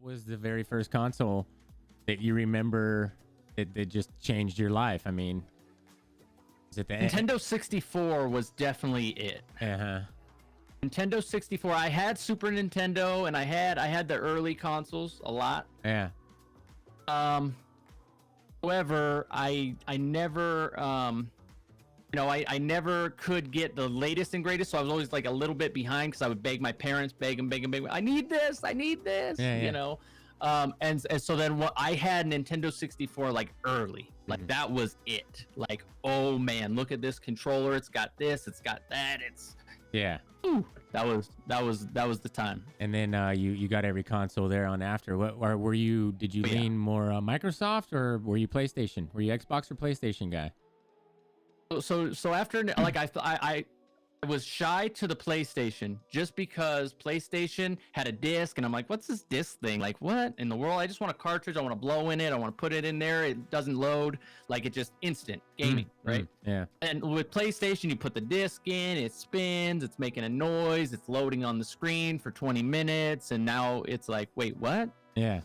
was the very first console that you remember that just changed your life? I mean, is it the Nintendo 64 was definitely it. Uh-huh. Nintendo 64. I had Super Nintendo, and I had the early consoles a lot. Yeah. However, I never I never could get the latest and greatest, so I was always like a little bit behind because I would beg my parents, beg them, I need this, Yeah. you know. And so then I had Nintendo 64 like early, like that was it. Like, oh man, look at this controller, it's got this, it's got that, ooh, that was the time. And then you got every console there on after. What or were you? Did you lean more Microsoft, or were you PlayStation? Were you Xbox or PlayStation guy? So after, like, I was shy to the PlayStation just because PlayStation had a disc, and I'm like, what's this disc thing? Like, what in the world? I just want a cartridge. I want to blow in it. I want to put it in there. It doesn't load. Like, it just instant gaming, right? Yeah. And with PlayStation, you put the disc in, it spins, it's making a noise, it's loading on the screen for 20 minutes, and now it's like, wait, what? Yeah.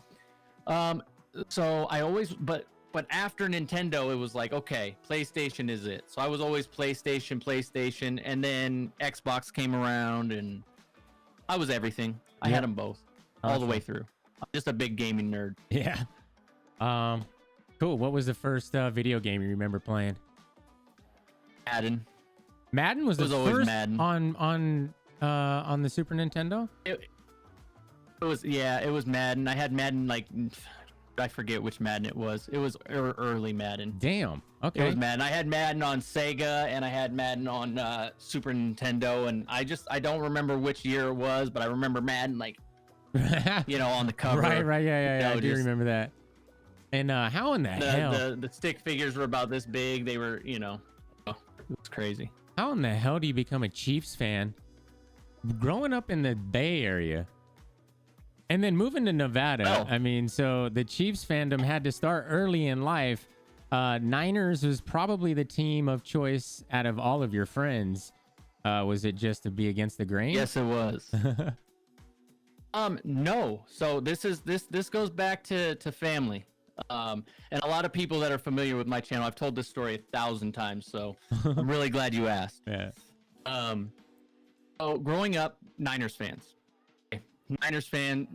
So I always, but after Nintendo, it was like, okay, PlayStation is it. So I was always PlayStation, and then Xbox came around, and I was everything. I had them both, all the way through. I'm just a big gaming nerd. Yeah. Cool. What was the first video game you remember playing? Madden. Madden was the always first Madden. on the Super Nintendo? It was Madden. I had Madden, like, I forget which Madden it was. It was early Madden. Damn. Okay. It was Madden. I had Madden on Sega, and I had Madden on Super Nintendo, and I don't remember which year it was, but I remember Madden, like, on the cover. Right. Yeah. I do remember that. And how in the hell? The stick figures were about this big. They were, it was crazy. How in the hell do you become a Chiefs fan growing up in the Bay Area? And then moving to Nevada, I mean, so the Chiefs fandom had to start early in life. Niners was probably the team of choice out of all of your friends. Was it just to be against the grain? Yes, it was. No. So this goes back to family. And a lot of people that are familiar with my channel, I've told this story 1,000 times, so I'm really glad you asked. Yeah. So growing up, Niners fans. Niners fan,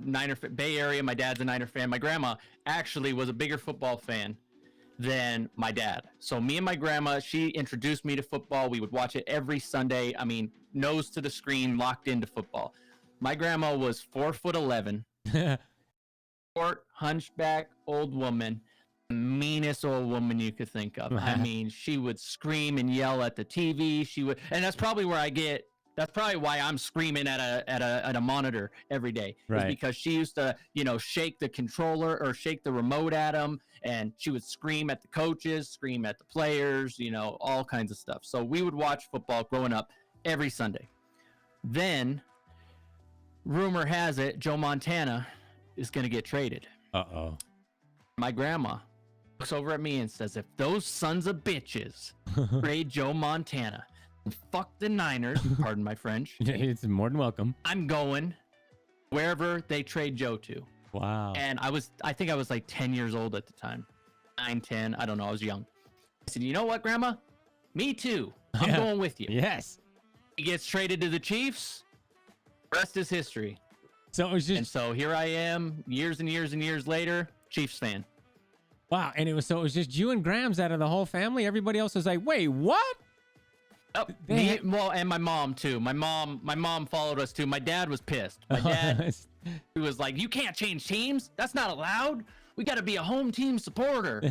Bay Area. My dad's a Niner fan. My grandma actually was a bigger football fan than my dad. So me and my grandma, she introduced me to football. We would watch it every Sunday. I mean, nose to the screen, locked into football. My grandma was 4'11", short, hunchback, old woman, meanest old woman you could think of. I mean, she would scream and yell at the TV. And that's probably why I'm screaming at a monitor every day. Right. Is because she used to, shake the controller or shake the remote at them, and she would scream at the coaches, scream at the players, all kinds of stuff. So we would watch football growing up every Sunday. Then, rumor has it, Joe Montana is going to get traded. Uh-oh. My grandma looks over at me and says, if those sons of bitches trade Joe Montana, fuck the Niners, pardon my French. It's more than welcome. I'm going wherever they trade Joe to. Wow. And I think I was like 10 years old at the time. 9, 10, I don't know, I was young. I said, you know what, Grandma? Me too. I'm going with you. Yes. He gets traded to the Chiefs. Rest is history. So it was just... And so here I am, years and years and years later, Chiefs fan. Wow. And it was just you and Grams out of the whole family. Everybody else was like, wait, what? Oh, and my mom too. My mom followed us too. My dad was pissed. My dad, he was like, "You can't change teams. That's not allowed. We got to be a home team supporter."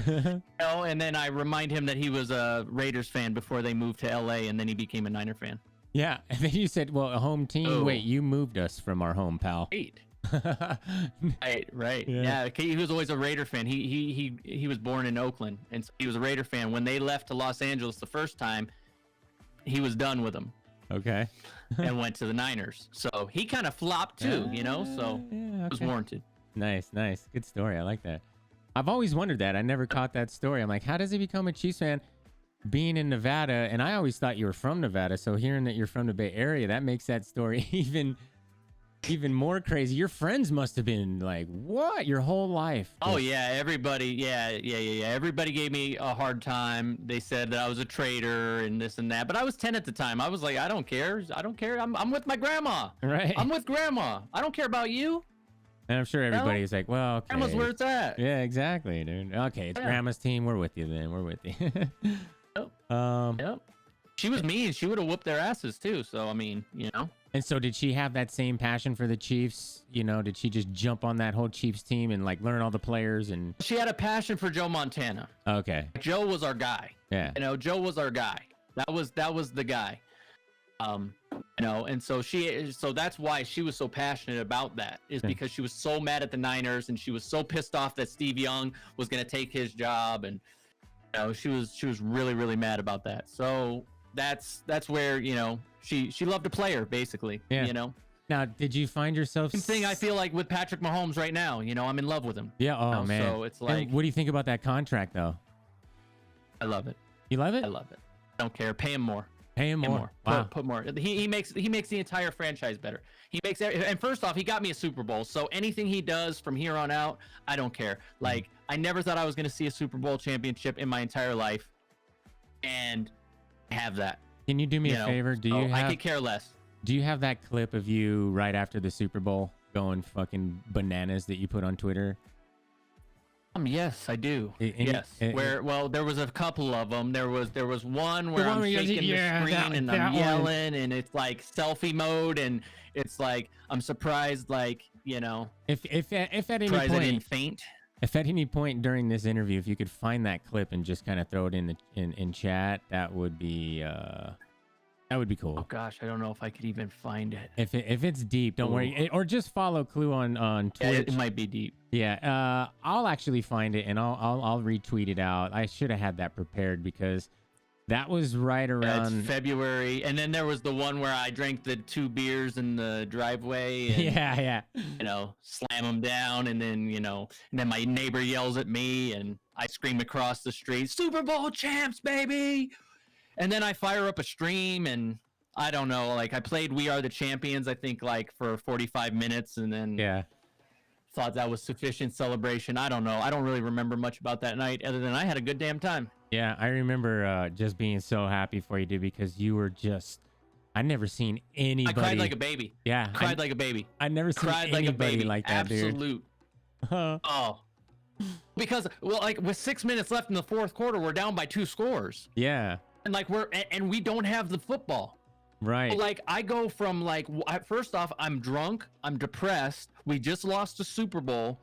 And then I remind him that he was a Raiders fan before they moved to LA, and then he became a Niner fan. Yeah, and then you said, "Well, a home team." Oh. Wait, you moved us from our home, pal. Right. Yeah, he was always a Raider fan. He was born in Oakland, and so he was a Raider fan. When they left to Los Angeles the first time, he was done with them. Okay. And went to the Niners. So he kind of flopped too, so it was warranted. Nice. Good story. I like that. I've always wondered that. I never caught that story. I'm like, how does he become a Chiefs fan being in Nevada? And I always thought you were from Nevada. So hearing that you're from the Bay Area, that makes that story even even more crazy. Your friends must have been like, what? Your whole life. Oh yeah, everybody. Yeah. Everybody gave me a hard time. They said that I was a traitor and this and that. But I was 10 at the time. I was like, I don't care. I'm with my grandma. Right. I'm with grandma. I don't care about you. And I'm sure everybody's like, well, okay. Grandma's where it's at. Yeah, exactly, dude. Okay, it's grandma's team. We're with you then. We're with you. Yep. Yep. She was mean. She would have whooped their asses too. So I mean, you know. And so did she have that same passion for the Chiefs? You know, did she just jump on that whole Chiefs team and like learn all the players? And she had a passion for Joe Montana. Okay. Joe was our guy. Yeah. You know, Joe was our guy. That was the guy. You know, and so that's why she was so passionate about that, is because she was so mad at the Niners and she was so pissed off that Steve Young was going to take his job, and you know, she was really, really mad about that. So that's where, you know, she loved a player, basically. Yeah. You know. Now, did you find yourself same thing I feel like with Patrick Mahomes right now? You know, I'm in love with him. Yeah. Oh, you know? man. So it's like, and what do you think about that contract, though? I love it. You love it? I love it. I don't care. Pay him more. Pay him more. Wow. Put more. He makes the entire franchise better. He makes and first off, he got me a Super Bowl. So anything he does from here on out, I don't care. Like, I never thought I was going to see a Super Bowl championship in my entire life, and have that. Can you do me a favor? I could care less. Do you have that clip of you right after the Super Bowl going fucking bananas that you put on Twitter? Yes, I do. Well, there was a couple of them. There was one where I'm shaking the screen and I'm yelling, and it's like selfie mode, and it's like, I'm surprised, like, you know, if at any point faint. If at any point during this interview, if you could find that clip and just kind of throw it in chat, that would be cool. Oh gosh, I don't know if I could even find it. If it's deep, don't worry, or just follow Klue on Twitch. Yeah, it might be deep. Yeah, I'll actually find it and I'll retweet it out. I should have had that prepared because that was right around February, and then there was the one where I drank the 2 beers in the driveway. And, yeah. You know, slam them down, and then my neighbor yells at me, and I scream across the street, "Super Bowl champs, baby!" And then I fire up a stream, and I don't know, like, I played "We Are the Champions," I think, like, for 45 minutes, and then thought that was sufficient celebration. I don't know. I don't really remember much about that night, other than I had a good damn time. Yeah, I remember just being so happy for you, dude, because you were just... I'd never seen anybody... I cried like a baby. Yeah. Cried like a baby. I'd never seen anybody like that, dude. Absolute. Oh. Because, well, like, with 6 minutes left in the fourth quarter, we're down by 2 scores. Yeah. And, like, we don't have the football. Right. So, like, I go from, like, first off, I'm drunk, I'm depressed, we just lost the Super Bowl,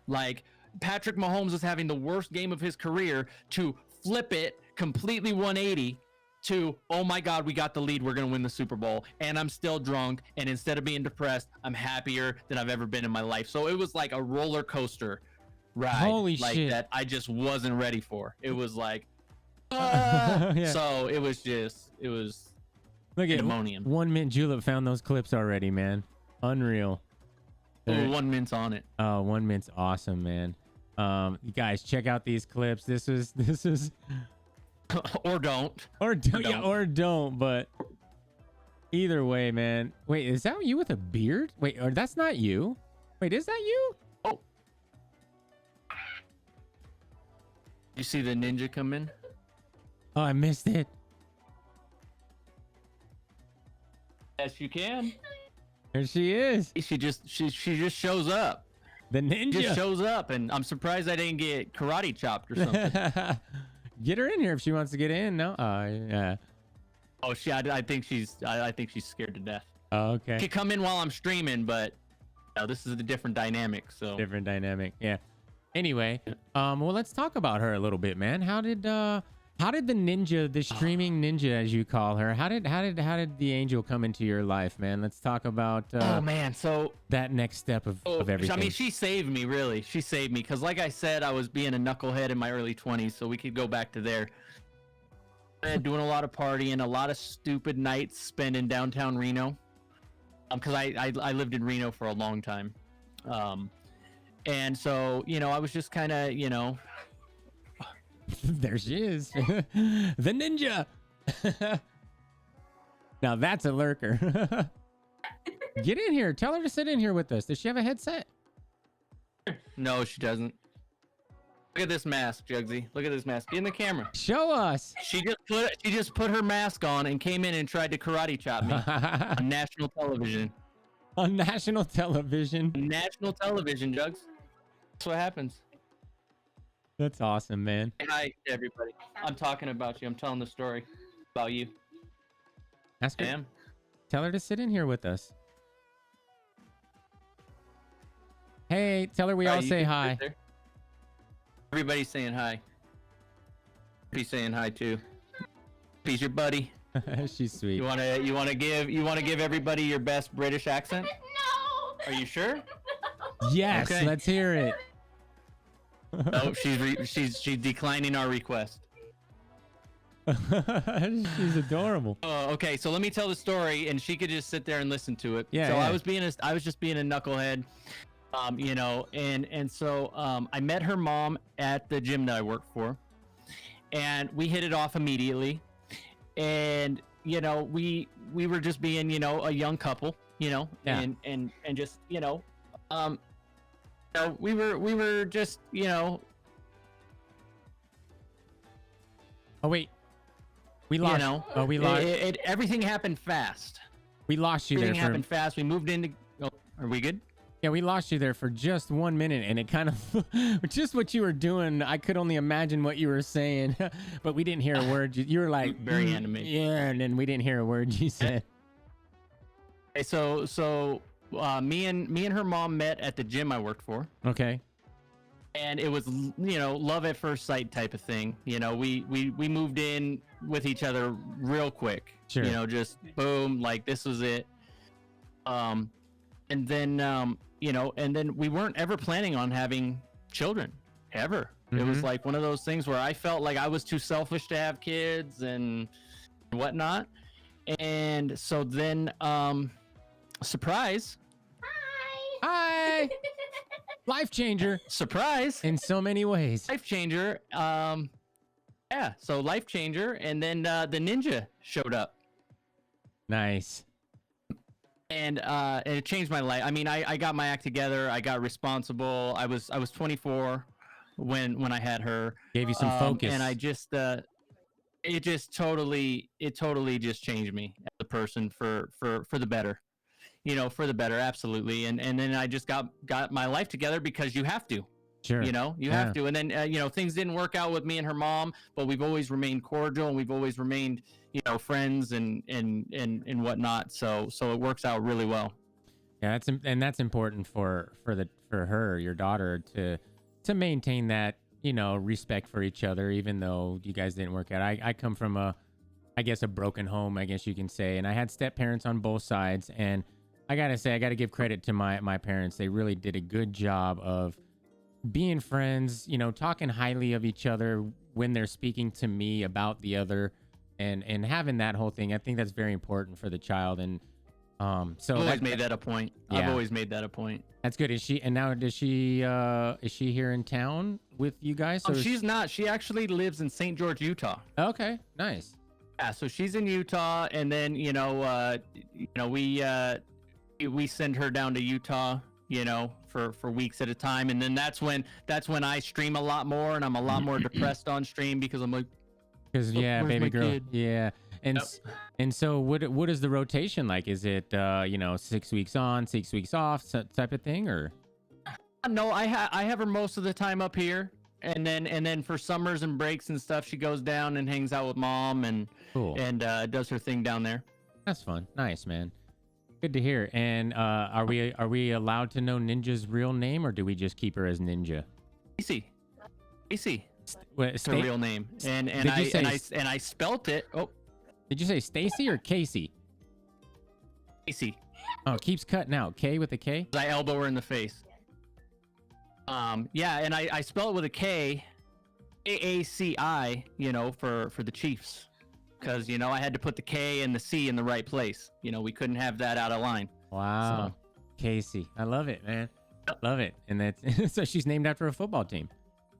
like, Patrick Mahomes is having the worst game of his career, to flip it completely 180 to, oh my God, we got the lead, we're gonna win the Super Bowl, and I'm still drunk, and instead of being depressed, I'm happier than I've ever been in my life. So it was like a roller coaster ride. Holy like shit. That I just wasn't ready for. It was like, yeah. So it was Look at pandemonium. 1 Mint Julep found those clips already, man. Unreal. Oh, 1 Mint's on it. Oh, 1 Mint's awesome, man. You guys, check out these clips. This is or don't. Yeah, or don't, but either way, man. Wait, is that you with a beard? Wait, or that's not you? Wait, is that you? Oh. You see the ninja come in? Oh, I missed it. Yes, you can. There she is. She just shows up. The ninja just shows up, and I'm surprised I didn't get karate chopped or something. Get her in here if she wants to get in. No, yeah. Oh, I think she's scared to death. Oh, okay. She could come in while I'm streaming, but this is a different dynamic. So different dynamic. Yeah. Anyway, well, let's talk about her a little bit, man. How did the ninja, the streaming ninja, as you call her, how did the angel come into your life, man? Let's talk about oh man, so that next step of everything. I mean, she saved me, really. She saved me because, like I said, I was being a knucklehead in my early 20s, so we could go back to there. Doing a lot of partying, a lot of stupid nights spent in downtown Reno, because I lived in Reno for a long time, and so I was just kind of There she is. The ninja. Now that's a lurker. Get in here. Tell her to sit in here with us. Does she have a headset? No, she doesn't. Look at this mask, Jugsy. Look at this mask. Get in the camera. Show us. She just put her mask on and came in and tried to karate chop me on national television. On national television. National television, Jugs. That's what happens. That's awesome, man. Hi to everybody. I'm talking about you. I'm telling the story about you. Ask her. Damn. Tell her to sit in here with us. Hey, tell her we all say hi. Everybody's saying hi. He's saying hi too. He's your buddy. She's sweet. You wanna give everybody your best British accent? No. Are you sure? Yes, Okay. let's hear it. No, she's declining our request. She's adorable. Oh, okay. So let me tell the story, and she could just sit there and listen to it. Yeah. So Yeah. I was just being a knucklehead, you know, and so I met her mom at the gym that I work for, and we hit it off immediately, and you know we were just being, you know, a young couple, you know, Yeah. and just, you know, so we were just, you know. Oh wait, we lost. You know, oh, we lost. everything happened fast. We lost you there Everything for. happened fast. We moved into. Oh, are we good? Yeah, we lost you there for just 1 minute, and it kind of just what you were doing. I could only imagine what you were saying, but we didn't hear a word. You were like Very animated. Yeah, and then we didn't hear a word you said. Okay, so me and her mom met at the gym I worked for, Okay. and it was, you know, love at first sight type of thing. You know, we moved in with each other real quick. Sure. You know, just boom, like this was it. And then you know, and then we weren't ever planning on having children ever. It was Mhm. like one of those things where I felt like I was too selfish to have kids and whatnot. And so then surprise Hi. Life changer surprise in so many ways. life changer. Yeah, so life changer, and then the ninja showed up, Nice. and it changed my life. I mean, I got my act together. I got responsible. I was 24 when I had her. Gave you some focus. And I just it totally just changed me as a person for the better. You know, for the better, absolutely. And then I just got my life together because you have to. Sure. You know, you Yeah. have to. And then you know, things didn't work out with me and her mom, but we've always remained cordial, and we've always remained, you know, friends and whatnot. So it works out really well. Yeah, that's important for her, your daughter, to maintain that, you know, respect for each other, even though you guys didn't work out. I come from a broken home, I guess you can say, and I had step parents on both sides, and I gotta say, I gotta give credit to my parents. They really did a good job of being friends, you know, talking highly of each other when they're speaking to me about the other, and having that whole thing. I think that's very important for the child. And so I've always made that a point. Yeah. I've always made that a point. that's good. Is she is she here in town with you guys? Or is She's not. She actually lives in St. George, Utah. okay, nice. Yeah, so she's in Utah, and then you know, we send her down to Utah, you know, for weeks at a time, and then that's when I stream a lot more, and I'm a lot more depressed on stream because I'm like, Because Oh, yeah, where's baby my girl. kid? Yeah, and Yep. and so what is the rotation like? Is it you know, 6 weeks on, 6 weeks off, type of thing, or? no, I have her most of the time up here, and then for summers and breaks and stuff, she goes down and hangs out with mom and Cool. does her thing down there. That's fun. Nice, man. Good to hear. And are we allowed to know Ninja's real name, or do we just keep her as Ninja? AC. What, It's her real name, and Did you say I spelt it. Oh, Did you say Stacy or Casey? AC. Oh, it keeps cutting out. K with a K? I elbow her in the face. Yeah, and I spell it with a K, AACI, you know, for the Chiefs, because you know I had to put the K and the C in the right place. You know, we couldn't have that out of line. Wow. Casey. I love it, man. Love it. And that's so she's named after a football team.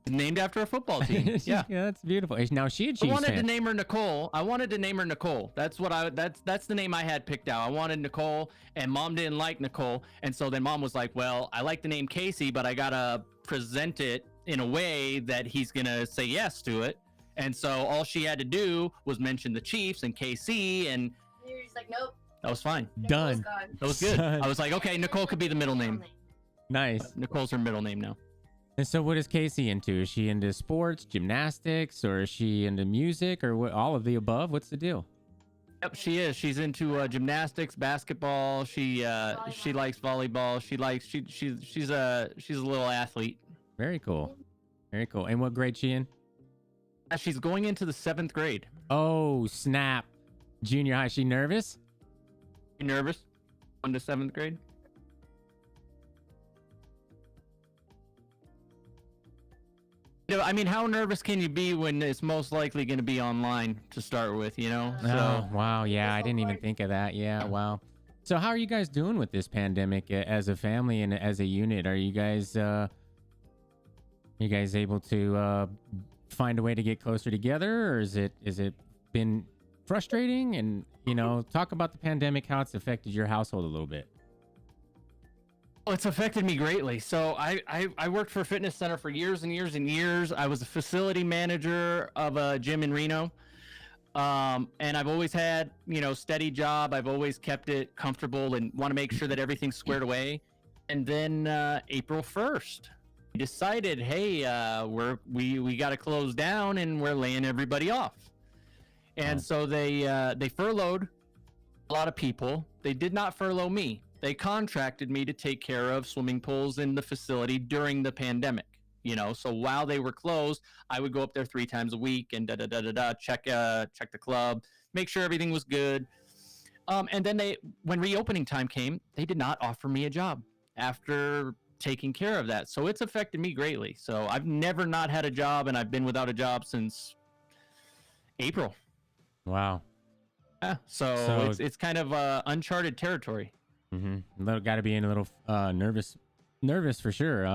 Named after a football team. Yeah. Yeah, that's beautiful. Now she a I Chiefs wanted fan. to name her Nicole. I wanted to name her Nicole. That's the name I had picked out. I wanted Nicole, and mom didn't like Nicole, and so then mom was like, "Well, I like the name Casey, but I gotta present it in a way that he's gonna say yes to it." And so all she had to do was mention the Chiefs and KC, and You're just like, nope. that was fine. Done. That was good. Done. I was like, okay, Nicole could be the middle name. Nice. Nicole's her middle name now. And so what is Casey into? Is she into sports, gymnastics, or is she into music, or what, all of the above? What's the deal? Yep, she is. She's into gymnastics, basketball. She likes volleyball. She's a little athlete. Very cool. Very cool. And what grade she in? She's going into the 7th grade. Oh, snap. Junior high. She nervous? You nervous? On to 7th grade? I mean, how nervous can you be when it's most likely going to be online to start with, you know? Oh, wow. Yeah, I didn't even think of that. Yeah, wow. So how are you guys doing with this pandemic as a family and as a unit? Are you guys able to find a way to get closer together, or is it been frustrating? And, you know, talk about the pandemic, how it's affected your household a little bit. Well, it's affected me greatly. So I worked for a fitness center for years and years and years. I was a facility manager of a gym in Reno. And I've always had, you know, steady job. I've always kept it comfortable and want to make sure that everything's squared away. And then April 1st, we decided, hey, we got to close down and we're laying everybody off. And so they furloughed a lot of people. They did not furlough me. They contracted me to take care of swimming pools in the facility during the pandemic. You know, so while they were closed, I would go up there 3 times a week and check the club, make sure everything was good. And then when reopening time came, they did not offer me a job after taking care of that. So it's affected me greatly. So I've never not had a job, and I've been without a job since April. Wow. Yeah, so it's kind of uncharted territory. Mm-hmm. Got to be in a little nervous for sure.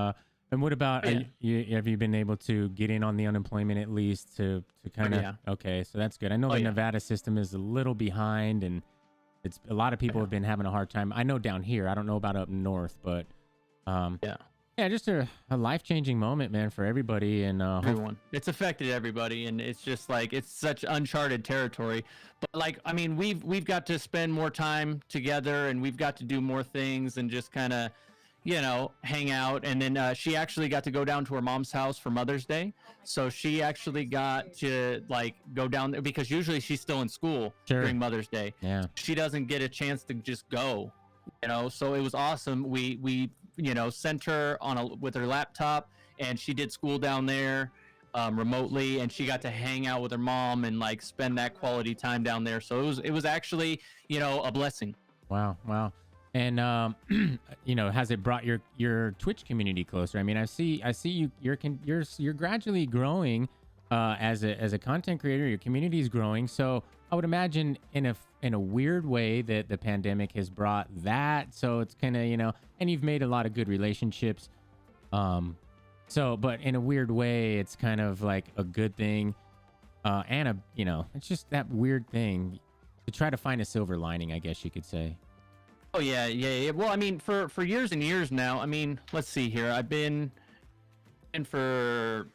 And what about have you been able to get in on the unemployment at least to kind of? Okay, so that's good. I know the Nevada system is a little behind, and it's a lot of people have been having a hard time. I know down here. I don't know about up north, but just a life-changing moment, man, for everybody and everyone. It's affected everybody, and it's just like it's such uncharted territory. But like, I mean, we've got to spend more time together, and we've got to do more things, and just kind of, you know, hang out. And then she actually got to go down to her mom's house for Mother's Day, so she actually got to like go down there because usually she's still in school during Mother's Day. Yeah, she doesn't get a chance to just go, you know. So it was awesome. We you know, sent her with her laptop, and she did school down there remotely, and she got to hang out with her mom and like spend that quality time down there. So it was actually, you know, a blessing. Wow. And you know, has it brought your Twitch community closer? I mean, I see you're gradually growing as a content creator. Your community is growing, so I would imagine in a weird way that the pandemic has brought that. So it's kind of, you know, and you've made a lot of good relationships. But in a weird way, it's kind of like a good thing. And you know, it's just that weird thing to try to find a silver lining, I guess you could say. Oh yeah. Well, I mean, for years and years now. I mean, let's see here. I've been in for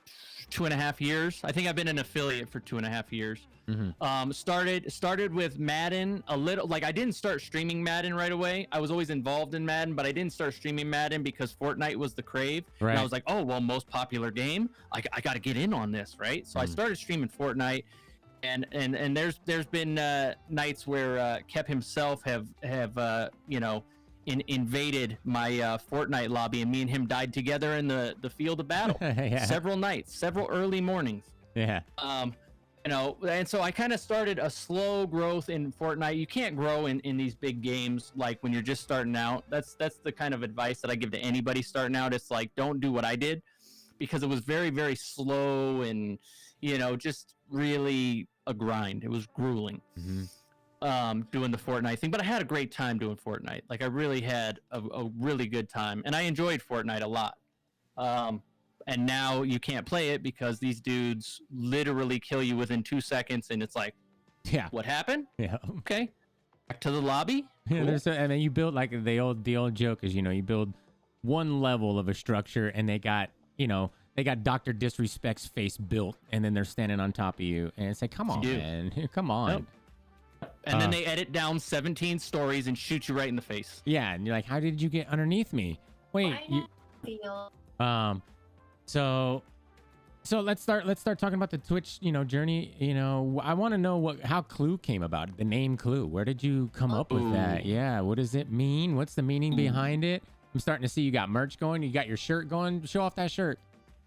2.5 years. I think I've been an affiliate for 2.5 years. Mm-hmm. Started with Madden a little. Like, I didn't start streaming Madden right away. I was always involved in Madden, but I didn't start streaming Madden because Fortnite was the crave. Right. And I was like, oh well, most popular game. I got to get in on this, right? So I started streaming Fortnite. And there's been nights where Kep himself have you know, invaded my Fortnite lobby, and me and him died together in the field of battle. Several nights, several early mornings. Yeah. You know, and so I kind of started a slow growth in Fortnite. You can't grow in these big games like when you're just starting out. That's the kind of advice that I give to anybody starting out. It's like, don't do what I did, because it was very, very slow and, you know, just really a grind. It was grueling. Doing the Fortnite thing, but I had a great time doing Fortnite. Like, I really had a really good time, and I enjoyed Fortnite a lot. And now you can't play it because these dudes literally kill you within 2 seconds, and it's like, Yeah. what happened? Yeah. Okay, back to the lobby. Yeah, Cool. and then you build like the old joke is, you build one level of a structure and they got Dr. Disrespect's face built and then they're standing on top of you and it's like, come on, man, come on. Nope. And then they edit down 17 stories and shoot you right in the face. Yeah, and you're like, how did you get underneath me? Wait, so let's start talking about the Twitch, journey. I want to know how Klue came about. The name Klue. Where did you come up with that? Yeah, what does it mean? What's the meaning behind it? I'm starting to see you got merch going. You got your shirt going. Show off that shirt.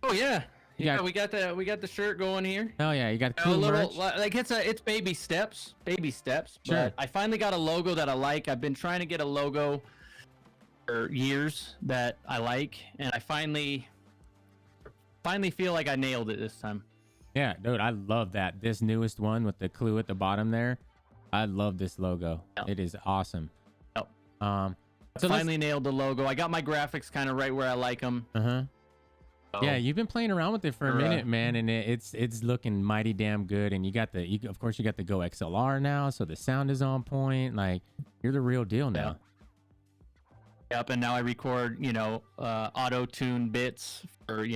Oh yeah. We got the shirt going here. Oh yeah, you got Klue merch. Like it's baby steps. Sure. But I finally got a logo that I like. I've been trying to get a logo for years that I like, and I finally feel like I nailed it this time. Yeah, dude, I love that. This newest one with the Klue at the bottom there. I love this logo. Yep. It is awesome. Yep. So finally nailed the logo. I got my graphics kind of right where I like them. So, yeah, you've been playing around with it for a minute, man, and it's looking mighty damn good. And you got of course you got the Go XLR now, so the sound is on point. Like, you're the real deal now. Yep, and now I record, auto-tune bits for,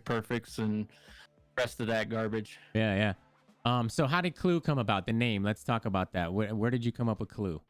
perfects and rest of that garbage. Yeah. So how did Klue come about? The name. Let's talk about that. Where did you come up with Klue?